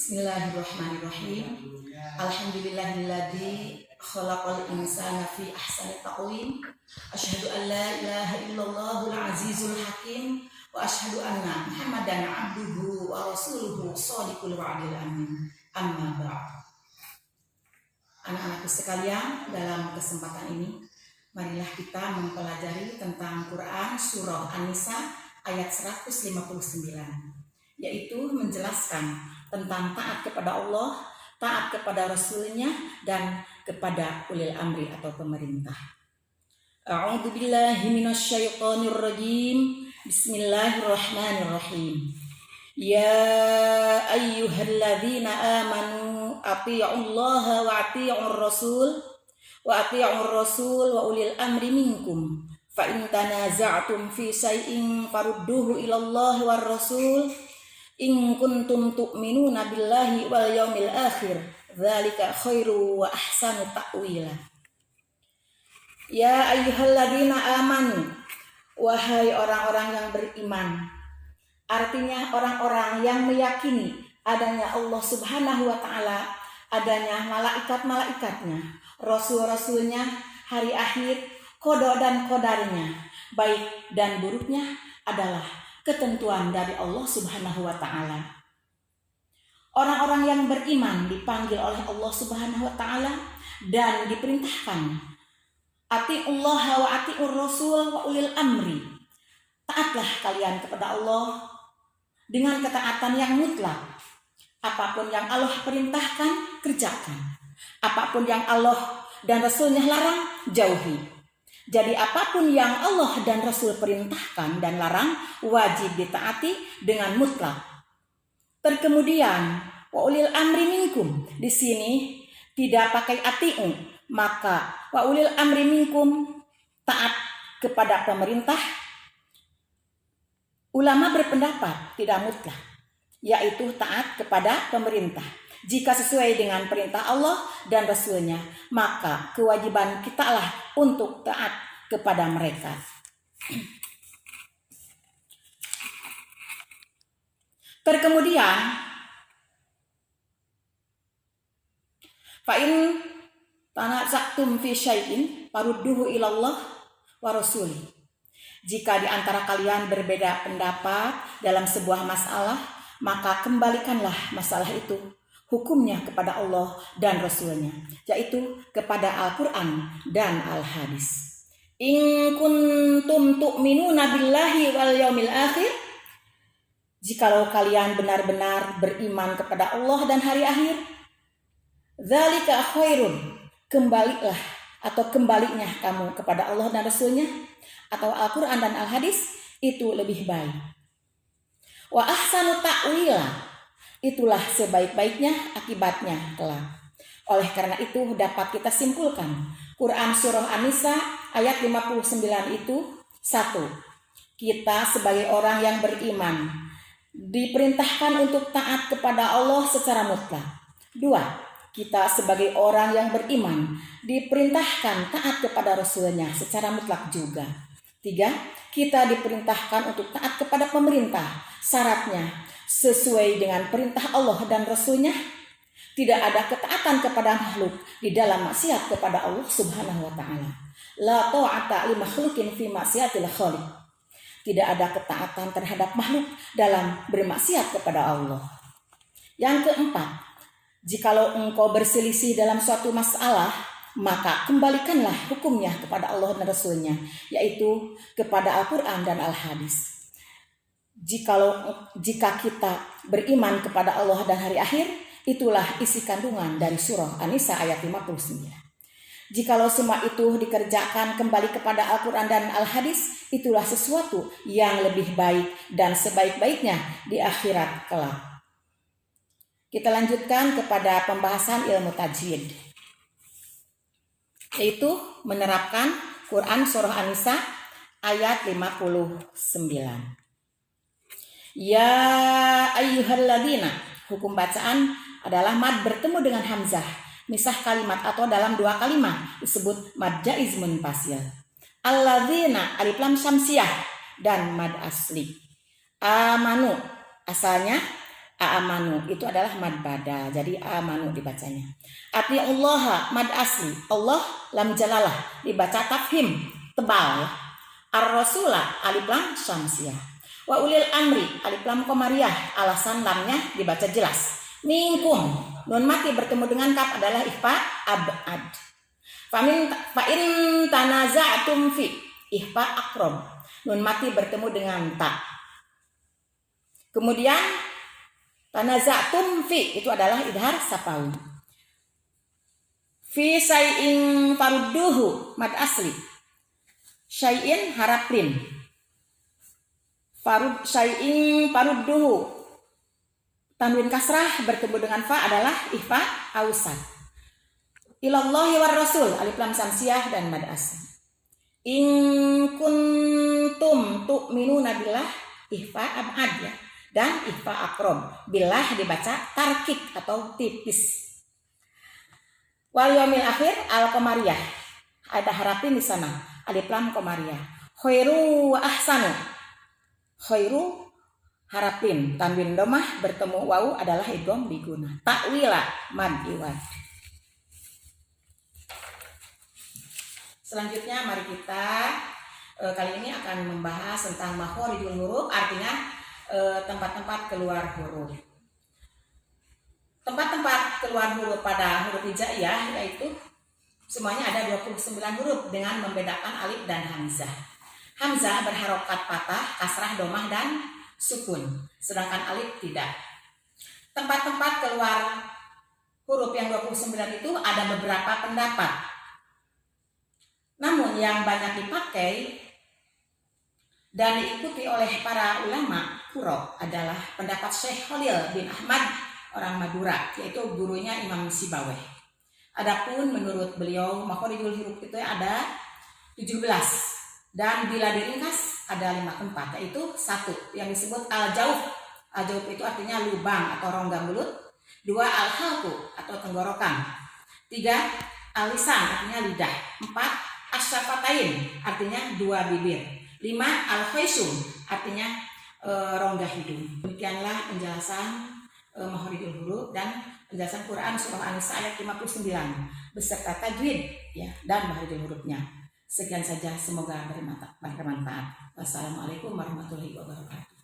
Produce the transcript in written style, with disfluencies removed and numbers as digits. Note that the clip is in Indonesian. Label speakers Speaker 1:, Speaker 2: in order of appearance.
Speaker 1: Bismillahirrahmanirrahim. Alhamdulillahilladzi khalaqal insana fi ahsani taqwim. Asyhadu an la ilaha illallahul azizul hakim wa asyhadu anna Muhammadan abduhu wa rasuluhu shadiqul wa'dil amin. Amma ba'd. Anak-anakku sekalian, dalam kesempatan ini marilah kita mempelajari tentang Quran surah An-Nisa ayat 159, yaitu menjelaskan tentang taat kepada Allah, taat kepada Rasulnya, dan kepada ulil amri atau pemerintah. A'udzu billahi minasyaitonir rajim. Bismillahirrahmanirrahim. Ya ayyuhalladzina amanu athi'ullaha wa athi'ur rasul wa ulil amri minkum. Fa in tanaza'tum fi syai'in farudduhu ilallahi war rasul in kuntum tu'minuna billahi wal yaumil akhir dzalika khairu wa ahsanu ta'wila. Ya ayyuhalladzina amanu, wahai orang-orang yang beriman, artinya orang-orang yang meyakini adanya Allah Subhanahu wa taala, adanya malaikat-malaikatnya, rasul-rasulnya, hari akhir, qada dan qadarnya, baik dan buruknya adalah ketentuan dari Allah Subhanahu wa taala. Orang-orang yang beriman dipanggil oleh Allah Subhanahu wa taala dan diperintahkan, atiullaha wa atiur rasul wa ulil amri. Taatlah kalian kepada Allah dengan ketaatan yang mutlak. Apapun yang Allah perintahkan, kerjakan. Apapun yang Allah dan Rasulnya larang, jauhi. Jadi apapun yang Allah dan Rasul perintahkan dan larang wajib ditaati dengan mutlak. Terkemudian wa ulil amri minkum, di sini tidak pakai atiu, maka wa ulil amri minkum taat kepada pemerintah. Ulama berpendapat tidak mutlak, yaitu taat kepada pemerintah. Jika sesuai dengan perintah Allah dan Rasulnya, maka kewajiban kitalah untuk taat kepada mereka. Terkemudian, fa'in tanaza'tum fi syai'in farudduhu ilallah wa rasuli. Jika di antara kalian berbeda pendapat dalam sebuah masalah, maka kembalikanlah masalah itu, hukumnya kepada Allah dan Rasulnya, yaitu kepada Al-Quran dan Al-Hadis. In kuntum tu'minuna billahi wal yaumil akhir, jikalau kalian benar-benar beriman kepada Allah dan hari akhir, dzalika khairun, kembalilah atau kembalinya kamu kepada Allah dan Rasulnya atau Al-Quran dan Al-Hadis, itu lebih baik. Wa ahsanu ta'wila, itulah sebaik-baiknya akibatnya kelak. Oleh karena itu dapat kita simpulkan Quran surah An-Nisa ayat 59 itu: 1. Kita sebagai orang yang beriman diperintahkan untuk taat kepada Allah secara mutlak. 2. Kita sebagai orang yang beriman diperintahkan taat kepada Rasulnya secara mutlak juga. 3. Kita diperintahkan untuk taat kepada pemerintah. Syaratnya sesuai dengan perintah Allah dan Rasulnya. Tidak ada ketaatan kepada makhluk di dalam maksiat kepada Allah Subhanahu wa taala. La ta'ata li makhluqin fi maksiatil khaliq. Tidak ada ketaatan terhadap makhluk dalam bermaksiat kepada Allah. Yang keempat, jikalau engkau berselisih dalam suatu masalah, maka kembalikanlah hukumnya kepada Allah dan Rasulnya, yaitu kepada Al-Quran dan Al-Hadis. Jika kita beriman kepada Allah dan hari akhir, itulah isi kandungan dari surah An-Nisa ayat 59. Jikalau semua itu dikerjakan kembali kepada Al-Quran dan Al-Hadis, itulah sesuatu yang lebih baik dan sebaik-baiknya di akhirat kelak. Kita lanjutkan kepada pembahasan ilmu tajwid, yaitu menerapkan Quran surah An-Nisa ayat 59. Ya ayyuhalladzina, hukum bacaan adalah mad bertemu dengan hamzah, misah kalimat atau dalam dua kalimat disebut mad jaiz munfasil. Alladzina, alif lam syamsiyah dan mad asli. Amanu, asalnya Amanu itu adalah mad bada, jadi amanu dibacanya. Atiullaha mad asli, Allah lam jalalah dibaca tafhim tebal ya. Ar-rasula alif lam syamsiyah. Wa ulil amri alif lam komariah, alasan lamnya dibaca jelas. Minkum nun mati bertemu dengan kaf adalah ikhfa abad. Fa in tanaza'tum fi ikhfa akram, nun mati bertemu dengan ta. Kemudian tanaza'tum fi itu adalah idhar sapawi. Fi syai'in farudduhu mad asli. Syai'in harap rin. Syai'in farudduhu tanwin kasrah bertemu dengan fa adalah ikhfa ausat. Ilallahi war rasul alif lam samsiyah dan mad asli. In kuntum tu'minuna billah ikhfa abad ya. Dan ikhfa akrom, billah dibaca tarkik atau tipis. Wal yaumil akhir al qamariyah, ada harapin di sana alif lam qamariyah. Khairu wa ahsanu, khairu harapin tanwin domah bertemu wawu adalah idgham biguna. Takwila mad iwad. Selanjutnya mari kita kali ini akan membahas tentang makhorijul huruf, artinya tempat-tempat keluar huruf. Tempat-tempat keluar huruf pada huruf hijaiyah yaitu semuanya ada 29 huruf dengan membedakan alif dan hamzah. Hamzah berharokat patah, kasrah, domah, dan sukun, sedangkan alif tidak. Tempat-tempat keluar huruf yang 29 itu ada beberapa pendapat. Namun yang banyak dipakai dan diikuti oleh para ulama Qurra adalah pendapat Syekh Khalil bin Ahmad orang Madura, yaitu gurunya Imam Sibawayh. Adapun menurut beliau makhorijul huruf itu ada 17 dan bila diringkas ada 5 tempat, yaitu 1 yang disebut al-jauf. Al-jauf itu artinya lubang atau rongga mulut. 2 al-halqu atau tenggorokan. 3 al-lisan artinya lidah. 4 asyafatain artinya 2 bibir. 5 al-khaysum artinya rongga hidung. Demikianlah penjelasan makhorijul huruf dan penjelasan Quran surah An-Nisa ayat 59 beserta tajwid ya dan makhorijul hurufnya. Sekian saja, semoga bermanfaat. Wassalamualaikum warahmatullahi wabarakatuh.